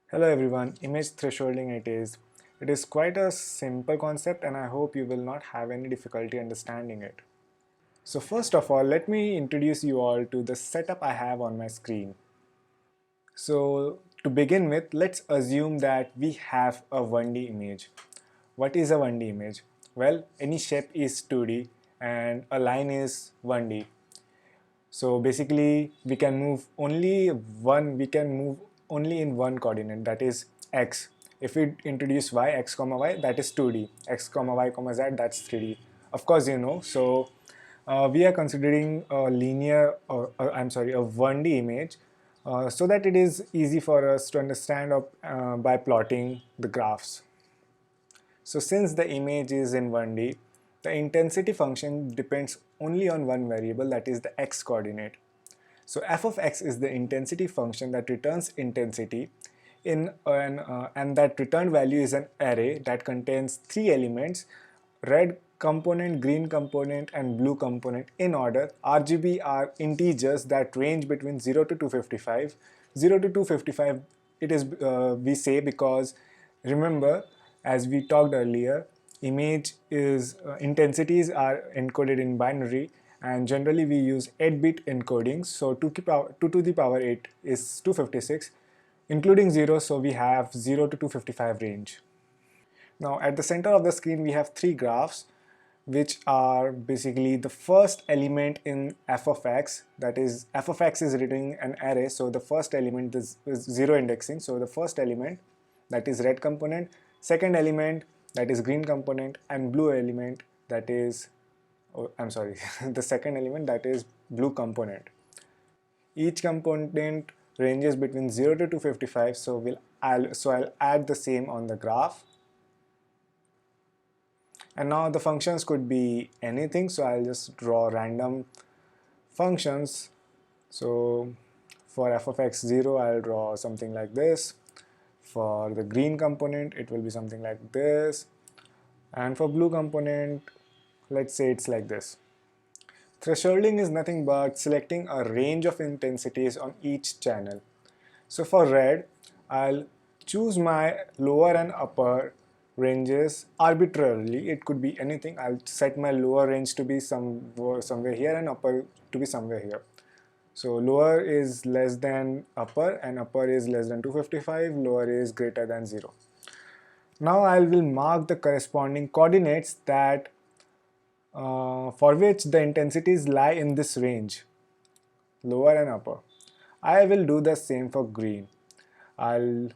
Hello everyone, image thresholding it is. It is quite a simple concept and I hope you will not have any difficulty understanding it. So first of all, let me introduce you all to the setup I have on my screen. So to begin with, let's assume that we have a 1D image. What is a 1D image? Well, any shape is 2D and a line is 1D. So basically we can move only in one coordinate, that is x. If we introduce y, x comma y, that is 2D. X comma y comma z, that's 3D. Of course you know. So we are considering a linear I'm sorry, a 1D image, so that it is easy for us to understand by plotting the graphs. So since the image is in 1D, the intensity function depends only on one variable, that is the x coordinate. So f of x is the intensity function that returns intensity and that returned value is an array that contains three elements: red component, green component and blue component in order. RGB are integers that range between 0 to 255. 0 to 255 it is we say because remember, as we talked earlier, image is intensities are encoded in binary and generally we use 8-bit encoding. So 2 to the power 8 is 256 including 0, so we have 0 to 255 range. Now at the center of the screen we have three graphs which are basically the first element in f of x, that is f of x is returning an array, so the first element is 0 indexing, so the first element, that is red component, second element, that is green component, and blue element, that is, oh, I'm sorry, the second element, that is blue component. Each component ranges between 0 to 255, so I'll add the same on the graph. And now the functions could be anything, so I'll just draw random functions. So for f of x 0, I'll draw something like this. For the green component, it will be something like this. And for blue component, let's say it's like this. Thresholding is nothing but selecting a range of intensities on each channel. So for red, I'll choose my lower and upper ranges arbitrarily. It could be anything. I'll set my lower range to be somewhere here and upper to be somewhere here. So lower is less than upper and upper is less than 255, lower is greater than 0. Now I will mark the corresponding coordinates that for which the intensities lie in this range, lower and upper. I will do the same for green. I'll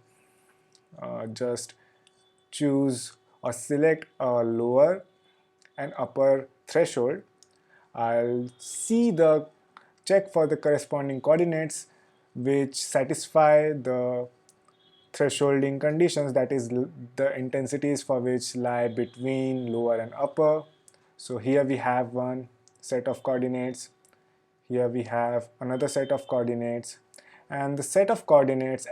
just choose or select a lower and upper threshold. I'll check for the corresponding coordinates which satisfy the thresholding conditions, that is the intensities for which lie between lower and upper. So here we have one set of coordinates, here we have another set of coordinates, and the set of coordinates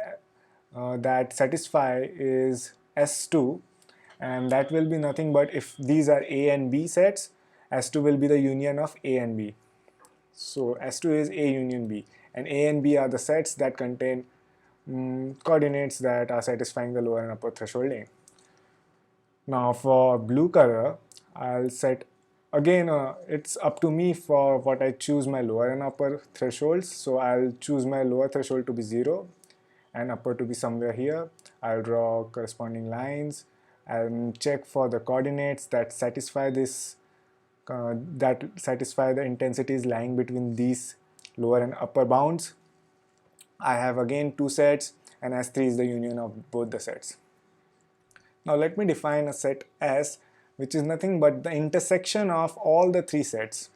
that satisfy is S2, and that will be nothing but if these are A and B sets, S2 will be the union of A and B. So S2 is A union B, and A and B are the sets that contain coordinates that are satisfying the lower and upper thresholding. Now for blue color, I'll set again it's up to me for what I choose my lower and upper thresholds. So I'll choose my lower threshold to be 0 and upper to be somewhere here. I'll draw corresponding lines and check for the coordinates that satisfy the intensities lying between these lower and upper bounds. I have again two sets and S3 is the union of both the sets. Now let me define a set S, which is nothing but the intersection of all the three sets.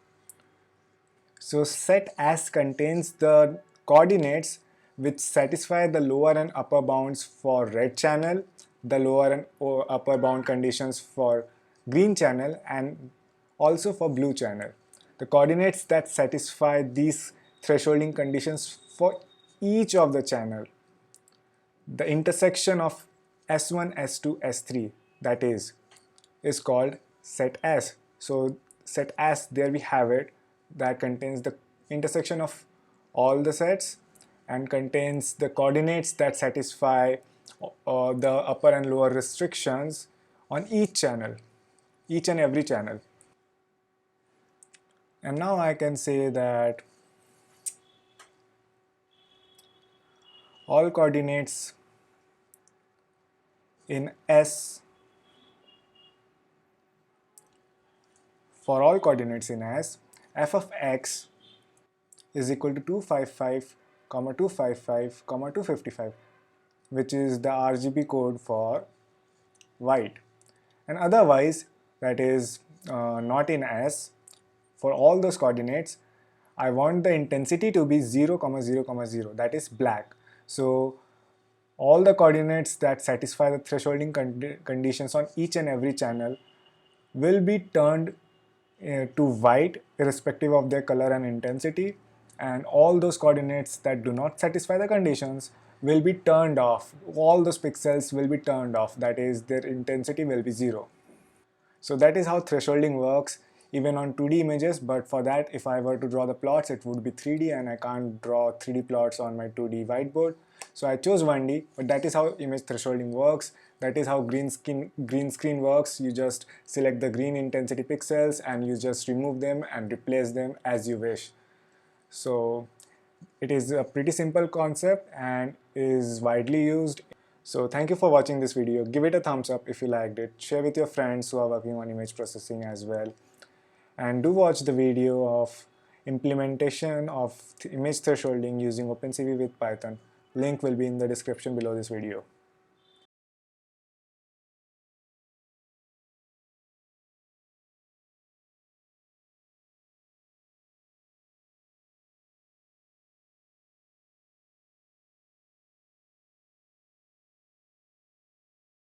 So set S contains the coordinates which satisfy the lower and upper bounds for red channel, the lower and upper bound conditions for green channel, and also for blue channel. The coordinates that satisfy these thresholding conditions for each of the channel. The intersection of S1, S2, S3, that is called set S. So set S, there we have it, that contains the intersection of all the sets and contains the coordinates that satisfy the upper and lower restrictions on each channel, each and every channel. And now I can say that all coordinates in S, for all coordinates in S, f of x is equal to 255, 255, 255, which is the RGB code for white. And otherwise, that is not in S, for all those coordinates, I want the intensity to be 0, 0, 0, that is black. So all the coordinates that satisfy the thresholding conditions on each and every channel will be turned to white irrespective of their color and intensity, and all those coordinates that do not satisfy the conditions will be turned off. All those pixels will be turned off, that is their intensity will be 0. So that is how thresholding works even on 2D images, but for that, if I were to draw the plots, it would be 3D, and I can't draw 3D plots on my 2D whiteboard. So I chose 1D, but that is how image thresholding works. That is how green screen works. You just select the green intensity pixels and you just remove them and replace them as you wish. So it is a pretty simple concept and is widely used. So thank you for watching this video. Give it a thumbs up if you liked it. Share with your friends who are working on image processing as well. And do watch the video of implementation of image thresholding using openCV with Python. Link will be in the description below this video.